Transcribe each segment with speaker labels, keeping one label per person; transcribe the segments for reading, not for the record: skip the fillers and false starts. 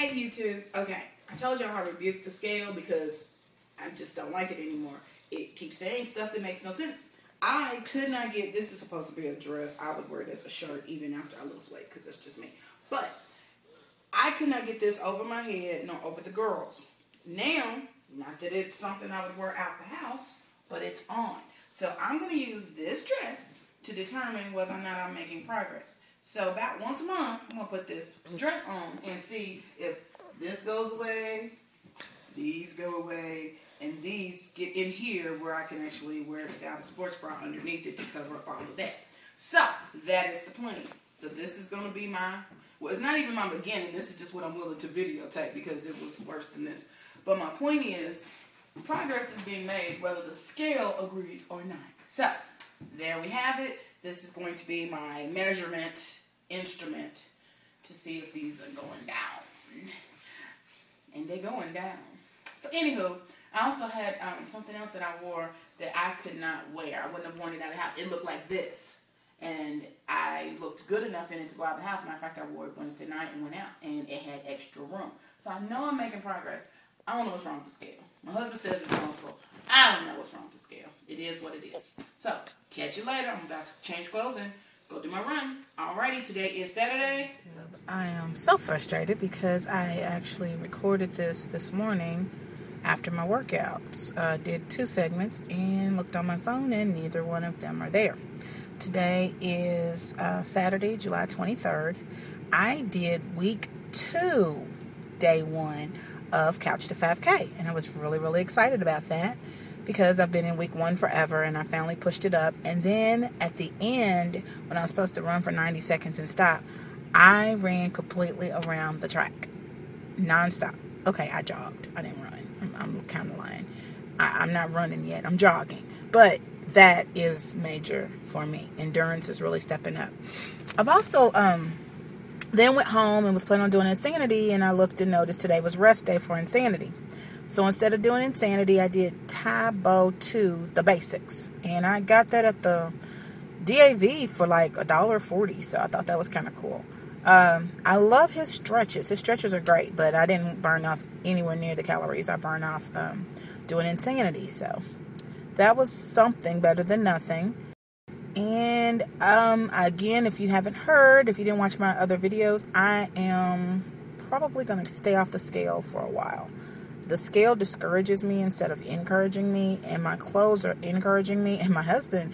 Speaker 1: Hey YouTube. Okay, I told y'all I rebuked the scale because I just don't like it anymore. It keeps saying stuff that makes no sense. I could not get, this is supposed to be a dress. I would wear it as a shirt even after I lose weight because that's just me. But I could not get this over my head nor over the girls. Now, not that it's something I would wear out the house, but it's on. So I'm going to use this dress to determine whether or not I'm making progress. So about once a month, I'm going to put this dress on and see if this goes away, these go away, and these get in here where I can actually wear it without a sports bra underneath it to cover up all of that. So that is the plan. So this is going to be my, well, it's not even my beginning. This is just what I'm willing to videotape because it was worse than this. But my point is, progress is being made whether the scale agrees or not. So there we have it. This is going to be my measurement instrument to see if these are going down. And they're going down. So anywho, I also had something else that I wore that I could not wear. I wouldn't have worn it out of the house. It looked like this. And I looked good enough in it to go out of the house. Matter of fact, I wore it Wednesday night and went out. And it had extra room. So I know I'm making progress. I don't know what's wrong with the scale. My husband says it's wrong, so I don't know what's wrong with the scale. It is what it is. So, catch you later. I'm about to change clothes and go do my run. Alrighty, today is Saturday.
Speaker 2: I am so frustrated because I actually recorded this morning after my workouts. Did 2 segments and looked on my phone and neither one of them are there. Today is Saturday, July 23rd. I did week 2, day 1 of Couch to 5K, and I was really excited about that because I've been in week 1 forever and I finally pushed it up. And then at the end, when I was supposed to run for 90 seconds and stop, I ran completely around the track non-stop. Okay, I jogged. I didn't run. I'm kind of lying. I'm not running yet. I'm jogging, but that is major for me. Endurance is really stepping up. I've also then went home and was planning on doing Insanity, and I looked and noticed today was rest day for Insanity. So instead of doing Insanity, I did Taebo 2, the basics. And I got that at the DAV for like $1.40, so I thought that was kind of cool. I love his stretches. His stretches are great, but I didn't burn off anywhere near the calories I burned off doing Insanity. So that was something better than nothing. And again, if you haven't heard, if you didn't watch my other videos, I am probably going to stay off the scale for a while. The scale discourages me instead of encouraging me, and my clothes are encouraging me, and my husband,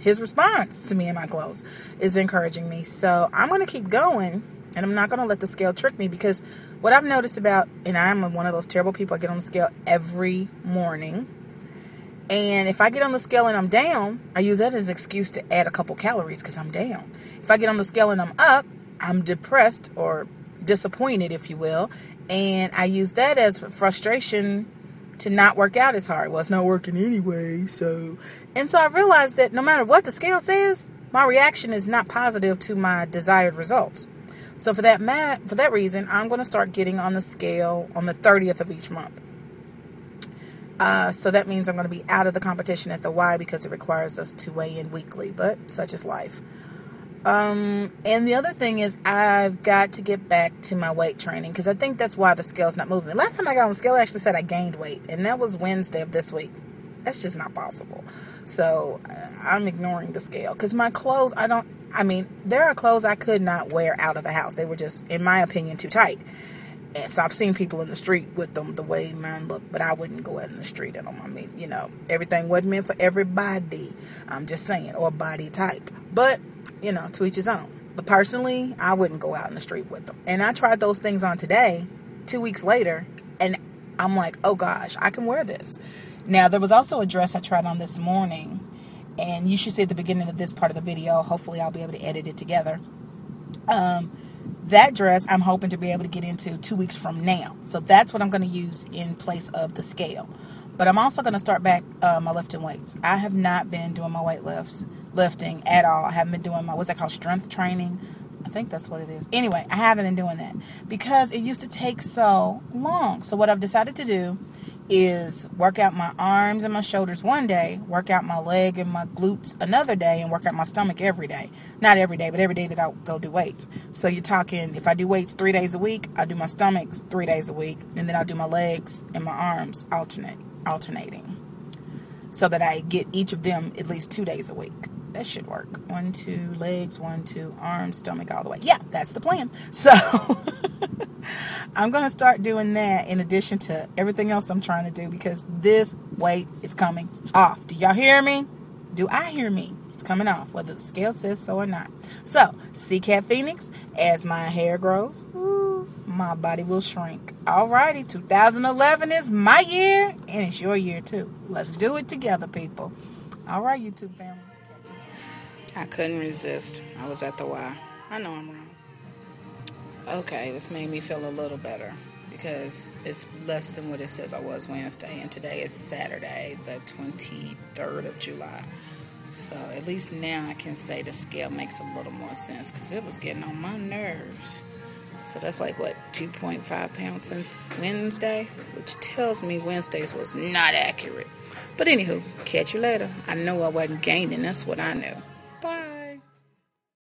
Speaker 2: his response to me and my clothes is encouraging me. So I'm going to keep going, and I'm not going to let the scale trick me, because what I've noticed about, and I'm one of those terrible people, I get on the scale every morning. And if I get on the scale and I'm down, I use that as an excuse to add a couple calories because I'm down. If I get on the scale and I'm up, I'm depressed or disappointed, if you will. And I use that as frustration to not work out as hard. Well, it's not working anyway, so. And so I realized that no matter what the scale says, my reaction is not positive to my desired results. So for that reason, I'm going to start getting on the scale on the 30th of each month. So that means I'm going to be out of the competition at the Y because it requires us to weigh in weekly, but such is life. And the other thing is I've got to get back to my weight training because I think that's why the scale's not moving. Last time I got on the scale, it actually said I gained weight, and that was Wednesday of this week. That's just not possible. So I'm ignoring the scale because my clothes, there are clothes I could not wear out of the house. They were just, in my opinion, too tight. And so I've seen people in the street with them the way mine look, but I wouldn't go out in the street in them. I mean, everything wasn't meant for everybody. I'm just saying, or body type. But, to each his own. But personally, I wouldn't go out in the street with them. And I tried those things on today, 2 weeks later, and I'm like, oh gosh, I can wear this. Now, there was also a dress I tried on this morning, and you should see at the beginning of this part of the video. Hopefully, I'll be able to edit it together. That dress I'm hoping to be able to get into 2 weeks from now. So that's what I'm going to use in place of the scale. But I'm also going to start back my lifting weights. I have not been doing my lifting at all. I haven't been doing my, what's that called, strength training. I think that's what it is. Anyway, I haven't been doing that because it used to take so long. So what I've decided to do is work out my arms and my shoulders one day, work out my leg and my glutes another day, and work out my stomach every day. Not every day, but every day that I'll go do weights. So you're talking, if I do weights 3 days a week, I'll do my stomachs 3 days a week, and then I'll do my legs and my arms alternating. So that I get each of them at least 2 days a week. That should work. 1, 2 legs, 1, 2 arms, stomach, all the way. Yeah, that's the plan. So I'm going to start doing that in addition to everything else I'm trying to do, because this weight is coming off. Do y'all hear me? Do I hear me? It's coming off, whether the scale says so or not. So, CCAT Phoenix, as my hair grows, my body will shrink. Alrighty, 2011 is my year, and it's your year too. Let's do it together, people. Alright, YouTube family. I couldn't resist. I was at the Y. I know I'm wrong. Okay, this made me feel a little better because it's less than what it says I was Wednesday, and today is Saturday, the 23rd of July. So at least now I can say the scale makes a little more sense, because it was getting on my nerves. So that's like, what, 2.5 pounds since Wednesday? Which tells me Wednesdays was not accurate. But anywho, catch you later. I know I wasn't gaining. That's what I knew.